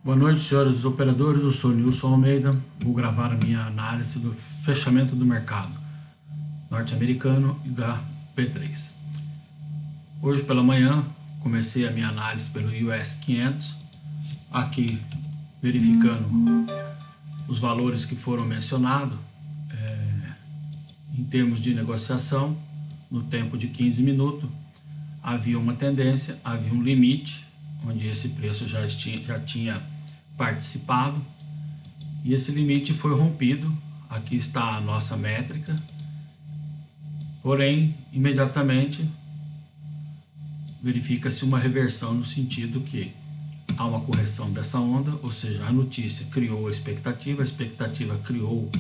Boa noite, senhores operadores. Eu sou Nilson Almeida. Vou gravar a minha análise do fechamento do mercado norte-americano e da B3. Hoje pela manhã comecei a minha análise pelo US 500, aqui verificando os valores que foram mencionados em termos de negociação. No tempo de 15 minutos havia uma tendência, havia um limite onde esse preço já tinha participado, e esse limite foi rompido. Aqui está a nossa métrica, porém imediatamente verifica-se uma reversão, no sentido que há uma correção dessa onda, ou seja, a notícia criou a expectativa criou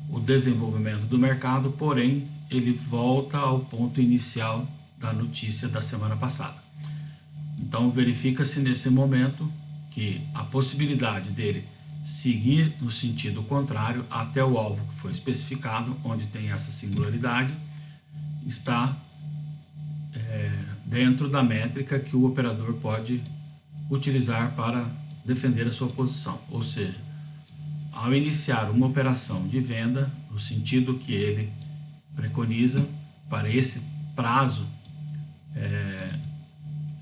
o desenvolvimento do mercado, porém ele volta ao ponto inicial da notícia da semana passada. Então verifica-se nesse momento que a possibilidade dele seguir no sentido contrário até o alvo que foi especificado, onde tem essa singularidade, está dentro da métrica que o operador pode utilizar para defender a sua posição. Ou seja, ao iniciar uma operação de venda, no sentido que ele preconiza para esse prazo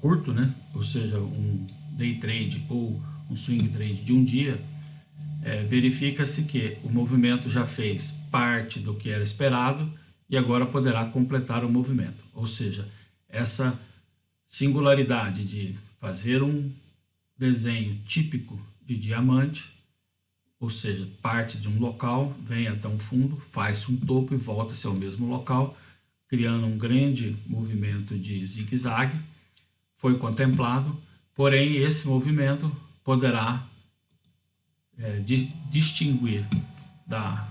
curto, né? Ou seja, um day trade ou um swing trade de um dia, verifica-se que o movimento já fez parte do que era esperado e agora poderá completar o movimento. Ou seja, essa singularidade de fazer um desenho típico de diamante, ou seja, parte de um local, vem até um fundo, faz um topo e volta-se ao mesmo local, criando um grande movimento de zigue-zague, foi contemplado. Porém, esse movimento poderá distinguir da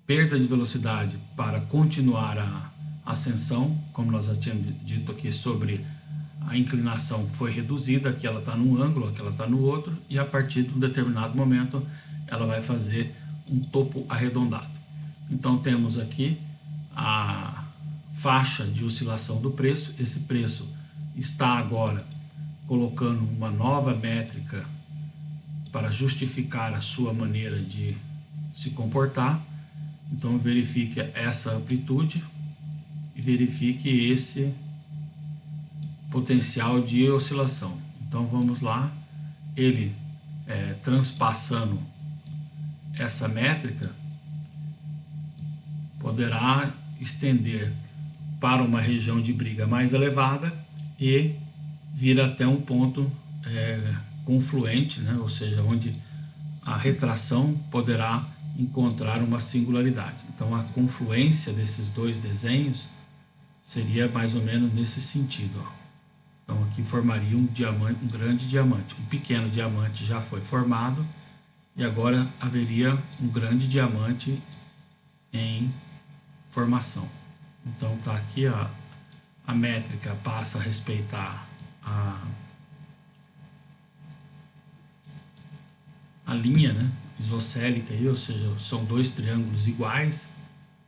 perda de velocidade para continuar a ascensão, como nós já tínhamos dito aqui sobre a inclinação que foi reduzida, aqui ela está num ângulo, aqui ela está no outro, e a partir de um determinado momento ela vai fazer um topo arredondado. Então temos aqui a faixa de oscilação do preço. Esse preço está agora colocando uma nova métrica para justificar a sua maneira de se comportar. Então verifique essa amplitude e verifique esse potencial de oscilação. Então vamos lá, ele transpassando essa métrica poderá estender para uma região de briga mais elevada e vir até um ponto confluente, né? Ou seja, onde a retração poderá encontrar uma singularidade. Então a confluência desses dois desenhos seria mais ou menos nesse sentido, ó. Então aqui formaria um diamante, um grande diamante. Um pequeno diamante já foi formado e agora haveria um grande diamante em formação. Então tá aqui a métrica passa a respeitar a linha, né, isocélica aí, ou seja, são dois triângulos iguais,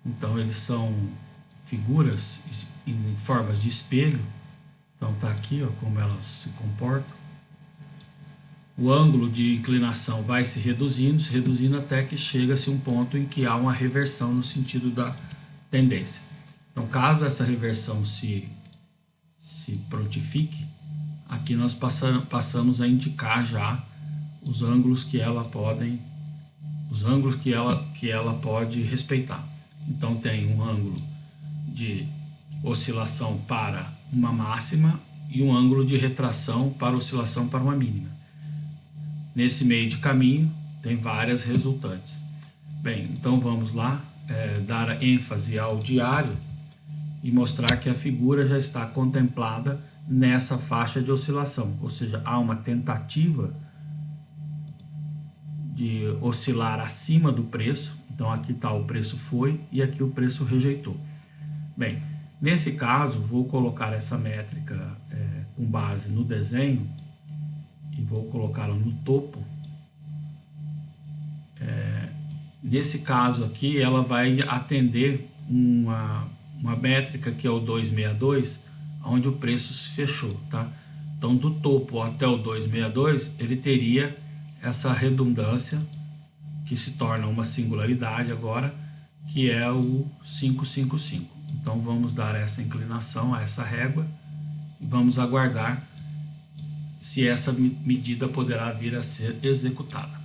então eles são figuras em formas de espelho. Então tá aqui, ó, como elas se comportam. O ângulo de inclinação vai se reduzindo até que chega-se um ponto em que há uma reversão no sentido da tendência. Então, caso essa reversão se prontifique, aqui nós passamos a indicar já os ângulos que ela pode respeitar. Então tem um ângulo de oscilação para uma máxima e um êngulo de retração para oscilação para uma mínima. Nesse meio de caminho tem várias resultantes. Bem, então vamos lá dar ênfase ao diário e mostrar que a figura já está contemplada nessa faixa de oscilação, ou seja, há uma tentativa de oscilar acima do preço. Então aqui está o preço foi e aqui o preço rejeitou. Bem, nesse caso vou colocar essa métrica com base no desenho e vou colocá-la no topo. Nesse caso aqui ela vai atender uma métrica que é o 262, onde o preço se fechou, tá? Então, do topo até o 262, ele teria essa redundância que se torna uma singularidade agora, que é o 555. Então, vamos dar essa inclinação a essa régua e vamos aguardar se essa medida poderá vir a ser executada.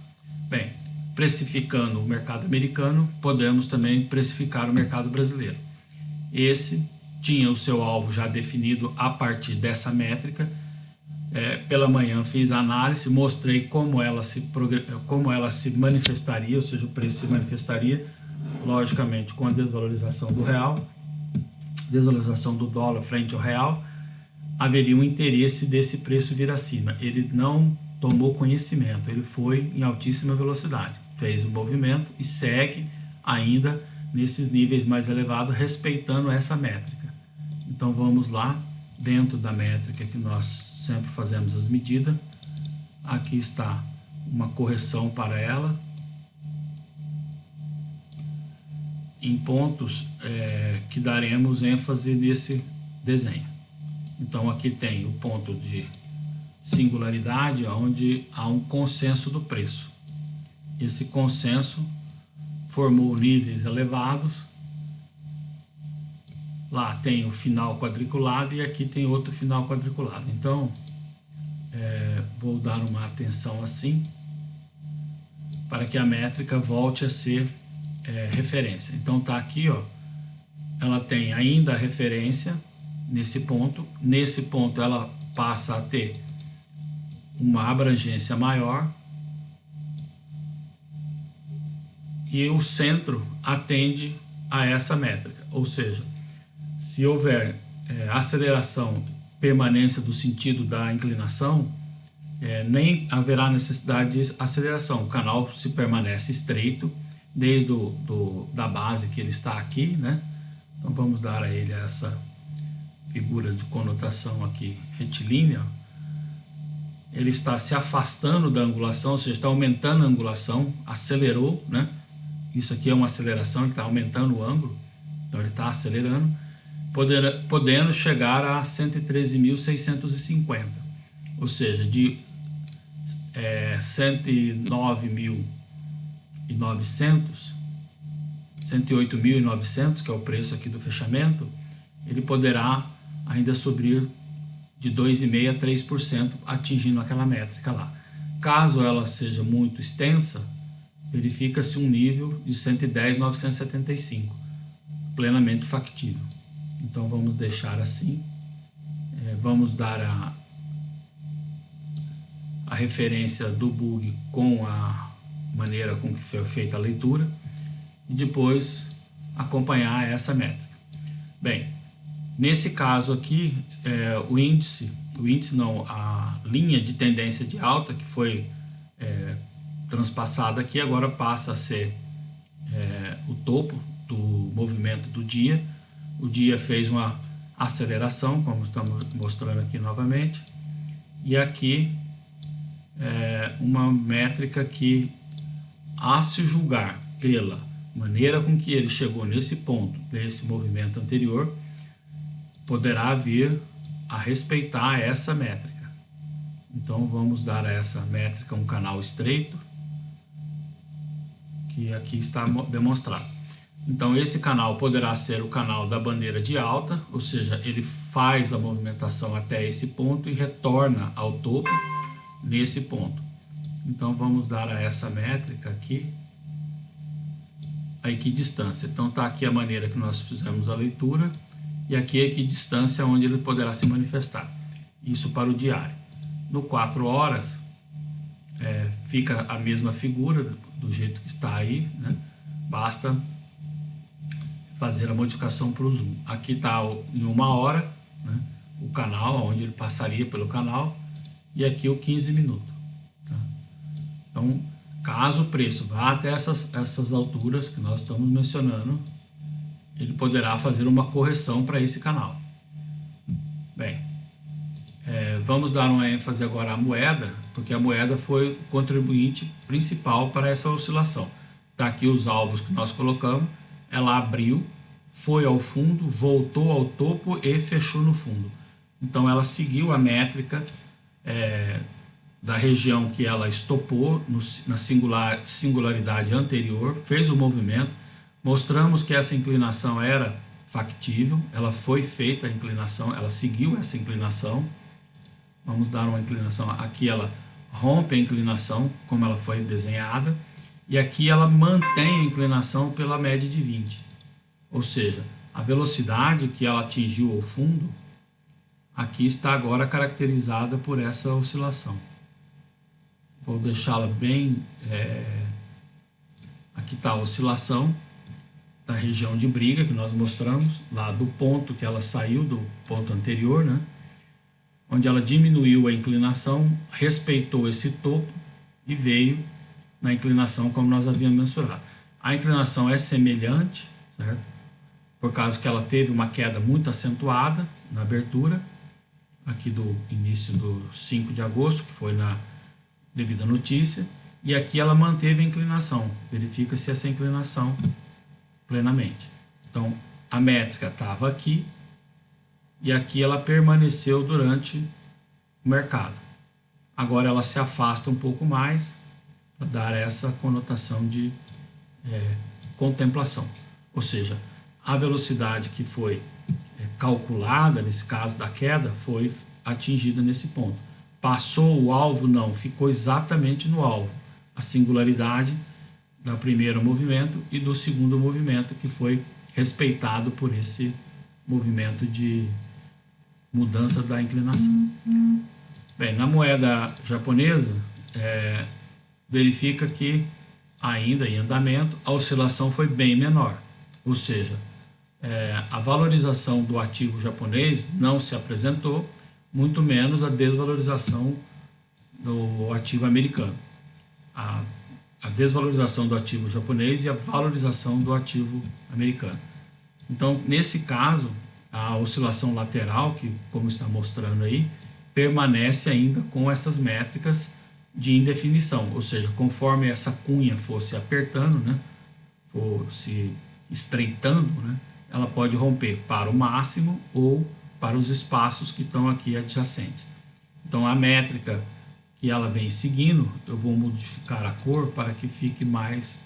Bem, precificando o mercado americano, podemos também precificar o mercado brasileiro. Esse tinha o seu alvo já definido a partir dessa métrica. Pela manhã fiz a análise, mostrei como ela se manifestaria, ou seja, o preço se manifestaria, logicamente, com a desvalorização do real, desvalorização do dólar frente ao real, haveria um interesse desse preço vir acima. Ele não tomou conhecimento, ele foi em altíssima velocidade, fez o movimento e segue ainda nesses níveis mais elevados, respeitando essa métrica. Então vamos lá, dentro da métrica que nós sempre fazemos as medidas, aqui está uma correção para ela, em pontos que daremos ênfase nesse desenho. Então aqui tem o ponto de singularidade, onde há um consenso do preço. Esse consenso formou níveis elevados. Lá tem o final quadriculado e aqui tem outro final quadriculado. Então, vou dar uma atenção assim, para que a métrica volte a ser referência. Então tá aqui, ó, ela tem ainda a referência nesse ponto. Nesse ponto ela passa a ter uma abrangência maior e o centro atende a essa métrica, ou seja, se houver aceleração, permanência do sentido da inclinação, nem haverá necessidade de aceleração. O canal se permanece estreito desde da base que ele está aqui, né? Então vamos dar a ele essa figura de conotação aqui retilínea. Ele está se afastando da angulação, ou seja, está aumentando a angulação, acelerou, né? Isso aqui é uma aceleração, ele está aumentando o ângulo, então ele está acelerando, podendo chegar a 113.650, ou seja, de 108.900, que é o preço aqui do fechamento, ele poderá ainda subir de 2,5% a 3%, atingindo aquela métrica lá. Caso ela seja muito extensa, verifica-se um nível de 110.975, plenamente factível. Então vamos deixar assim, vamos dar a referência do bug com a maneira com que foi feita a leitura e depois acompanhar essa métrica. Bem, nesse caso aqui, a linha de tendência de alta que foi transpassada aqui, agora passa a ser o topo do movimento do dia. O dia fez uma aceleração, como estamos mostrando aqui novamente, e aqui uma métrica que, a se julgar pela maneira com que ele chegou nesse ponto desse movimento anterior, poderá vir a respeitar essa métrica. Então vamos dar a essa métrica um canal estreito, que aqui está demonstrado. Então esse canal poderá ser o canal da bandeira de alta, ou seja, ele faz a movimentação até esse ponto e retorna ao topo nesse ponto. Então vamos dar a essa métrica aqui a equidistância. Então está aqui a maneira que nós fizemos a leitura e aqui a equidistância onde ele poderá se manifestar. Isso para o diário. No 4 horas fica a mesma figura do jeito que está aí, né? Basta fazer a modificação para o zoom. Aqui está em 1 hora, né? O canal, onde ele passaria pelo canal, e aqui o 15 minutos. Tá? Então, caso o preço vá até essas alturas que nós estamos mencionando, ele poderá fazer uma correção para esse canal. Bem, vamos dar uma ênfase agora à moeda, porque a moeda foi o contribuinte principal para essa oscilação. Está aqui os alvos que nós colocamos, ela abriu, foi ao fundo, voltou ao topo e fechou no fundo. Então ela seguiu a métrica da região que ela estopou na singularidade anterior, fez o movimento, mostramos que essa inclinação era factível, ela foi feita a inclinação, ela seguiu essa inclinação. Vamos dar uma inclinação, aqui ela rompe a inclinação como ela foi desenhada, e aqui ela mantém a inclinação pela média de 20, ou seja, a velocidade que ela atingiu ao fundo, aqui está agora caracterizada por essa oscilação. Vou deixá-la bem, aqui está a oscilação da região de briga que nós mostramos, lá do ponto que ela saiu, do ponto anterior, né? Onde ela diminuiu a inclinação, respeitou esse topo e veio na inclinação como nós havíamos mensurado. A inclinação é semelhante, certo? Por causa que ela teve uma queda muito acentuada na abertura, aqui do início do 5 de agosto, que foi na devida notícia, e aqui ela manteve a inclinação, verifica-se essa inclinação plenamente. Então, a métrica estava aqui, e aqui ela permaneceu durante o mercado. Agora ela se afasta um pouco mais, para dar essa conotação de contemplação. Ou seja, a velocidade que foi calculada, nesse caso da queda, foi atingida nesse ponto. Passou o alvo? Não, ficou exatamente no alvo. A singularidade do primeiro movimento e do segundo movimento, que foi respeitado por esse movimento de mudança da inclinação. Bem, na moeda japonesa, verifica que ainda em andamento, a oscilação foi bem menor, ou seja, a valorização do ativo japonês não se apresentou, muito menos a desvalorização do ativo americano. A desvalorização do ativo japonês e a valorização do ativo americano. Então, nesse caso, a oscilação lateral, que como está mostrando aí, permanece ainda com essas métricas de indefinição, ou seja, conforme essa cunha fosse apertando, né, fosse estreitando, né, ela pode romper para o máximo ou para os espaços que estão aqui adjacentes. Então, a métrica que ela vem seguindo, eu vou modificar a cor para que fique mais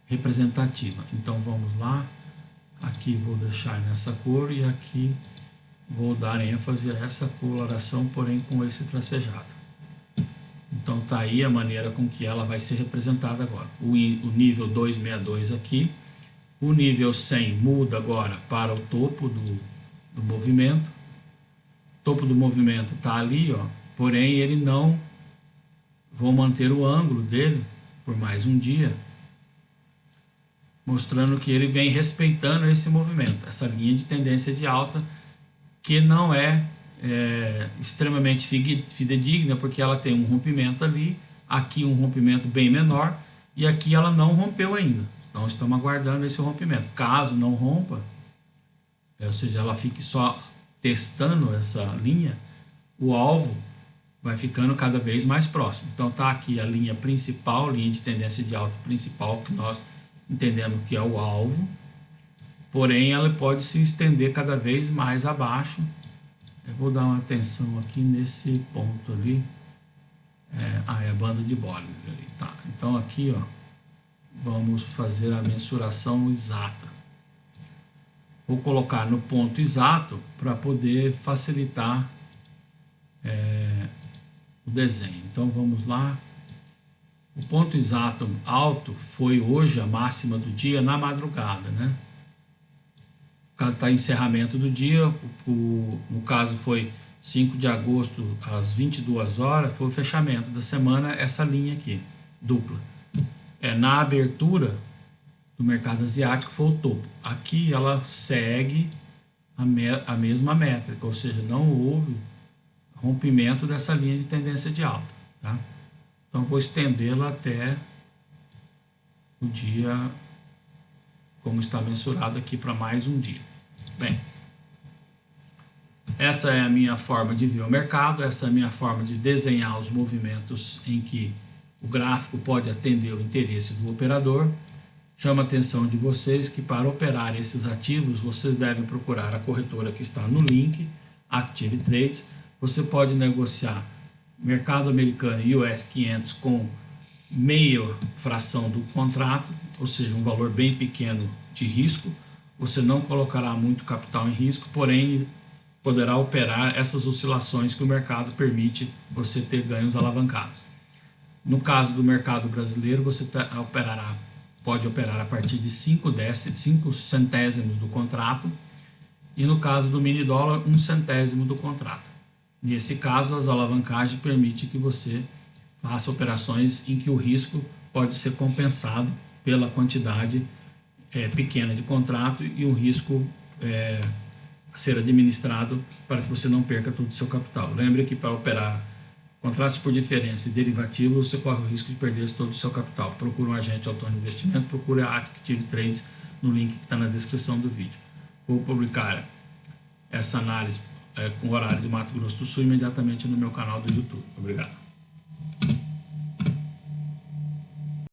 representativa. Então, vamos lá, aqui vou deixar nessa cor e aqui vou dar ênfase a essa coloração, porém com esse tracejado. Então está aí a maneira com que ela vai ser representada agora. O nível 262 aqui, o nível 100 muda agora para o topo do movimento. O topo do movimento está ali, ó, porém ele não, vou manter o ângulo dele por mais um dia, mostrando que ele vem respeitando esse movimento, essa linha de tendência de alta, que não é extremamente fidedigna, porque ela tem um rompimento ali, aqui um rompimento bem menor, e aqui ela não rompeu ainda. Então estamos aguardando esse rompimento. Caso não rompa, ou seja, ela fique só testando essa linha, o alvo vai ficando cada vez mais próximo. Então está aqui a linha principal, linha de tendência de alta principal, que nós entendemos que é o alvo, porém ela pode se estender cada vez mais abaixo. Eu vou dar uma atenção aqui nesse ponto ali, é a banda de Bollinger ali, tá? Então aqui, ó, vamos fazer a mensuração exata. Vou colocar no ponto exato para poder facilitar o desenho. Então vamos lá. O ponto exato alto foi hoje a máxima do dia na madrugada, né? Está encerramento do dia, no caso foi 5 de agosto às 22 horas, foi o fechamento da semana, essa linha aqui, dupla. Na abertura do mercado asiático foi o topo. Aqui ela segue a mesma métrica, ou seja, não houve rompimento dessa linha de tendência de alta, tá? Então vou estendê-la até o dia, como está mensurado aqui, para mais um dia. Bem, essa é a minha forma de ver o mercado, essa é a minha forma de desenhar os movimentos em que o gráfico pode atender o interesse do operador. Chama a atenção de vocês que para operar esses ativos, vocês devem procurar a corretora que está no link, Active Trades. Você pode negociar mercado americano e US 500 com meia fração do contrato, ou seja, um valor bem pequeno de risco, você não colocará muito capital em risco, porém poderá operar essas oscilações que o mercado permite você ter ganhos alavancados. No caso do mercado brasileiro, você pode operar a partir de 5 centésimos do contrato, e no caso do mini dólar, 1 centésimo do contrato. Nesse caso, as alavancagens permitem que você faça operações em que o risco pode ser compensado pela quantidade pequena de contrato e um risco a ser administrado para que você não perca todo o seu capital. Lembre que para operar contratos por diferença e derivativos, você corre o risco de perder todo o seu capital. Procure um agente autônomo de investimento, procure a Active Trades no link que está na descrição do vídeo. Vou publicar essa análise com o horário do Mato Grosso do Sul imediatamente no meu canal do YouTube. Obrigado.